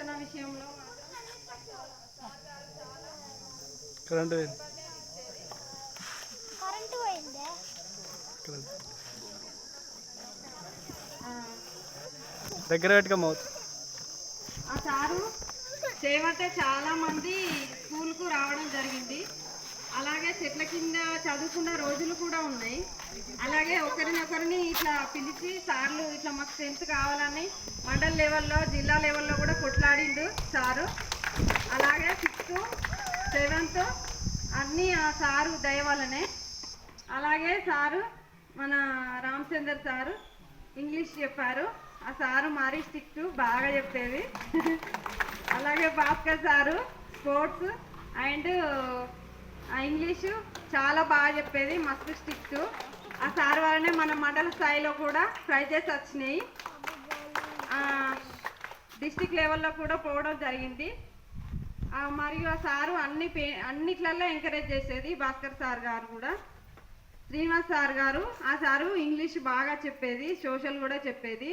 క్రమశిక్షణ విషయంలో కరెంటు దగ్గర పెట్టుకో మౌత్. ఆ సారు చేయబట్టే చాలా మంది స్కూల్కు రావడం జరిగింది. అలాగే చెట్ల కింద చదువుకున్న రోజులు కూడా ఉన్నాయి. అలాగే ఒకరినొకరిని ఇట్లా పిలిచి సార్లు ఇట్లా మాకు స్ట్రెంత్ కావాలని మండల్ లెవెల్లో జిల్లా లెవెల్లో కూడా కొట్లాడిండు సారు. అలాగే 6th 7th అన్నీ ఆ సారు దయ వల్లనే. అలాగే సారు మన రామచందర్ సారు ఇంగ్లీష్ చెప్పారు. ఆ సారు మారీ స్టిక్ట్ బాగా చెప్పేది. అలాగే Bhaskar sir sports and English చాలా బాగా చెప్పేది, మస్తు స్టిక్ట్. ఆ సార్ వల్లనే మన మండల స్థాయిలో కూడా ప్రైజెస్ వచ్చినాయి, డిస్టిక్ లెవెల్లో కూడా పోవడం జరిగింది. మరియు ఆ సారు అన్నిట్లలో ఎంకరేజ్ చేసేది. భాస్కర్ సార్ గారు కూడా, శ్రీనివాస్ సార్ గారు, ఆ సారు ఇంగ్లీష్ బాగా చెప్పేది, సోషల్ కూడా చెప్పేది.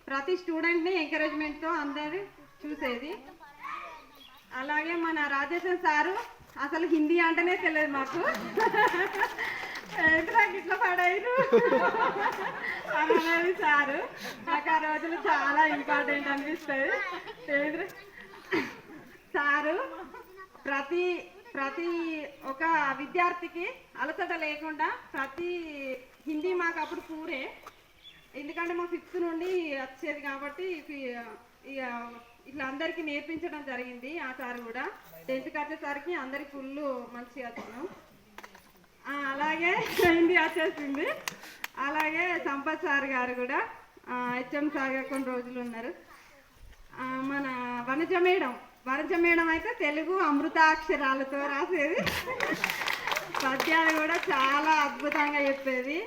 ప్రతి స్టూడెంట్ని ఎంకరేజ్మెంట్తో అందరూ చూసేది. అలాగే మన రాజేశ్వర్ సారు అసలు హిందీ అంటేనే తెలియదు మాకు, నాకు ఇట్లా పడారు అనేది సారు. నాకు ఆ రోజులు చాలా ఇంపార్టెంట్ అనిపిస్తుంది. సారు ప్రతి ఒక విద్యార్థికి అలసట లేకుండా హిందీ మాకు అప్పుడు పూరే, ఎందుకంటే మా 5th నుండి వచ్చేది కాబట్టి ఇట్లా అందరికీ నేర్పించడం జరిగింది. ఆ సార్ కూడా 10th వచ్చేసరికి అందరికి ఫుల్ మంచిగా వచ్చినాం. అలాగే హిందీ వచ్చేసింది. అలాగే సంపత్ సార్ గారు కూడా హెచ్ఎం సార్ గారు కొన్ని రోజులు ఉన్నారు. మన వనజ మేడం అయితే తెలుగు అమృతాక్షరాలతో రాసేది, పద్యాలు కూడా చాలా అద్భుతంగా చెప్పేది.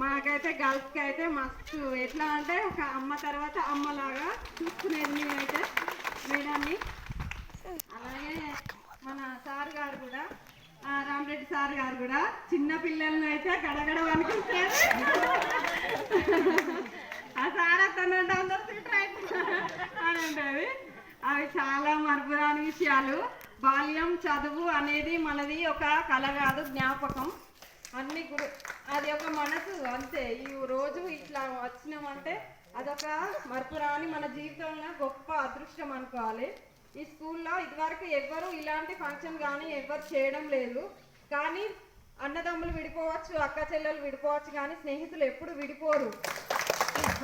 మాకైతే గర్ల్స్కి అయితే మస్తు ఎట్లా అంటే ఒక అమ్మ తర్వాత అమ్మలాగా చూసుకునేది మేమైతే మేడాన్ని. అలాగే మన సార్ గారు కూడా, రామరెడ్డి సార్ గారు కూడా చిన్న పిల్లల్ని అయితే గడగడ అనిపించేది. ఆ సార్ అతను అందరూ అని ఉంటుంది. అవి చాలా మరపురాని విషయాలు. బాల్యం చదువు అనేది మనది ఒక కళ కాదు, జ్ఞాపకం. అన్ని అది ఒక మనసు అంతే. ఈ రోజు ఇట్లా వచ్చినామంటే అదొక మరపురాని మన జీవితంలో గొప్ప అదృష్టం అనుకోవాలి. ఈ స్కూల్లో ఇదివరకు ఎవ్వరు ఇలాంటి ఫంక్షన్ కానీ ఎవ్వరు చేయడం లేదు. కానీ అన్నదమ్ములు విడిపోవచ్చు, అక్క చెల్లెలు విడిపోవచ్చు, కానీ స్నేహితులు ఎప్పుడు విడిపోరు.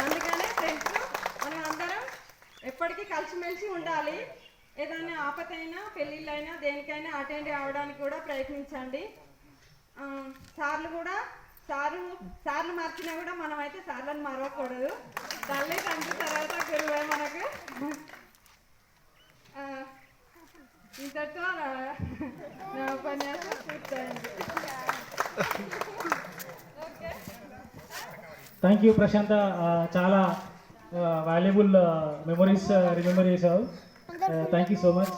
అందుకనే ఫ్రెండ్స్ మనం అందరం ఎప్పటికీ కలిసిమెలిసి ఉండాలి. ఏదైనా ఆపదైనా పెళ్ళిళ్ళైనా దేనికైనా అటెండ్ అవ్వడానికి కూడా ప్రయత్నించండి. సార్లు మార్చినా కూడా మనం అయితే సార్లను మరవకూడదు. తల్లి తండ్రి తర్వాత గురువే మనకు. ఇంతటితో నా ఉపన్యాసం పూర్తయింది. థ్యాంక్ యూ ప్రశాంత, చాలా వాల్యుబుల్ మెమరీస్ రిమెంబర్ చేసావు. Thank you so much.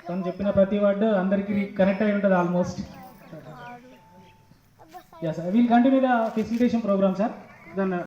తను చెప్పిన ప్రతి వర్డ్ అందరికీ కనెక్ట్ అయి ఉంటుంది almost. Yes, I will continue the facilitation program, sir. Then